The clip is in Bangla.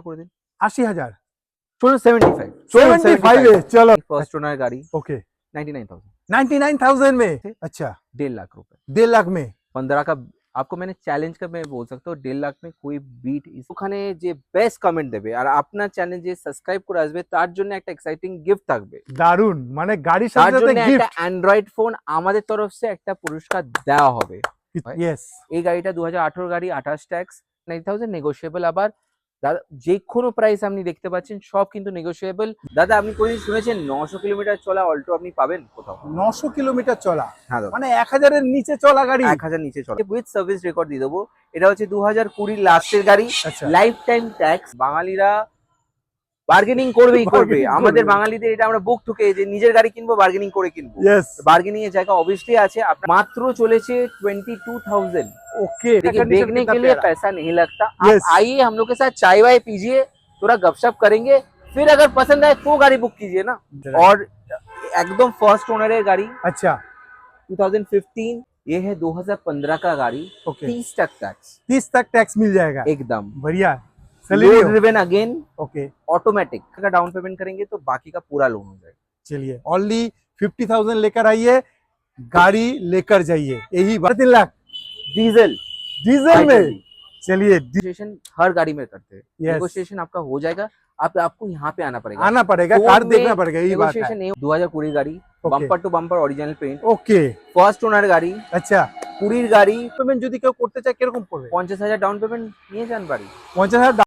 করে দিন 80,000 চলুন 75 75 चलो फर्स्ट ओनर गाड़ी ओके 99,000 99,000 में अच्छा 1.5 लाख रुपए 1.5 लाख में 15 का आपको मैंने চ্যালেঞ্জ का मैं बोल सकता हूँ 1.5 লাখ में कोई বিট ওখানে যে বেস্ট কমেন্ট দেবে আর আপনার চ্যানেল যে সাবস্ক্রাইব করে আসবে তার জন্য একটা এক্সাইটিং গিফট থাকবে দারুন মানে গাড়ির তার সাথে জন্য সাথে একটা গিফট অ্যান্ড্রয়েড ফোন আমাদের তরফ से একটা পুরস্কার দেওয়া হবে ইয়েস এই গাড়িটা 2018 গাড়ি 28 ট্যাক্স 90,000 নেগোশিয়েবল আবার দাদা যে কোনো প্রাইস আপনি দেখতে পাচ্ছেন সব কিন্তু নেগোশিয়েবল দাদা আপনি কোনদিন শুনেছেন 900 কিলোমিটার চলা অল্টো আপনি পাবেন কোথাও 900 কিলোমিটার চলা হ্যাঁ দাদা মানে 1000 এর নিচে চলা গাড়ি 1000 নিচে চলে উইথ সার্ভিস রেকর্ড দিয়ে দেবো এটা হচ্ছে 2020 লাস্টের গাড়ি আচ্ছা লাইফ টাইম ট্যাক্স বাঙালিরা বার্গেনিং করবেই করবে Bargaining করবে। আমাদের বাঙালিদের এটা আমরা বুক ঠুকে যে নিজের গাড়ি কিনবো বার্গেনিং করে কিনবো यस बार्गेनिंग এর জায়গা অবভিয়াসলি আছে আপনার মাত্র চলেছে 22,000 ओके देखिए देखने के लिए पैसा नहीं लगता Yes. आप आइए हम लोग के साथ चाय वाय पीजिए थोड़ा गपशप करेंगे फिर अगर पसंद आए तो गाड़ी बुक कीजिए ना और एकदम फर्स्ट ओनर है गाड़ी अच्छा 2015 ये है 2015 का गाड़ी ओके 30 तक टैक्स 30 तक टैक्स मिल जाएगा एकदम बढ़िया लोड चलिए ड्रिवन अगेन ओके ऑटोमेटिक का डाउन पेमेंट करेंगे तो बाकी का पूरा लोन हो जाएगा चलिए ओनली 50,000 लेकर आइए गाड़ी लेकर जाइए यही 3 लाख डीजल डीजल में चलिए नेगोशिएशन हर गाड़ी में करते हैं Yes. नेगोशिएशन आपका हो जाएगा आपको यहाँ पे आना पड़ेगा आना पड़ेगा फोन कार में देखना पड़ेगा यही बात है नेगोशिएशन नहीं 2020 गाड़ी bumper to bumper original paint okay first owner গাড়ি अच्छा 20 গাড়ি পেমেন্ট যদি কেউ করতে চায় কিরকম পড়বে 50,000 ডাউন পেমেন্ট নিয়ে যান বাড়ি 50,000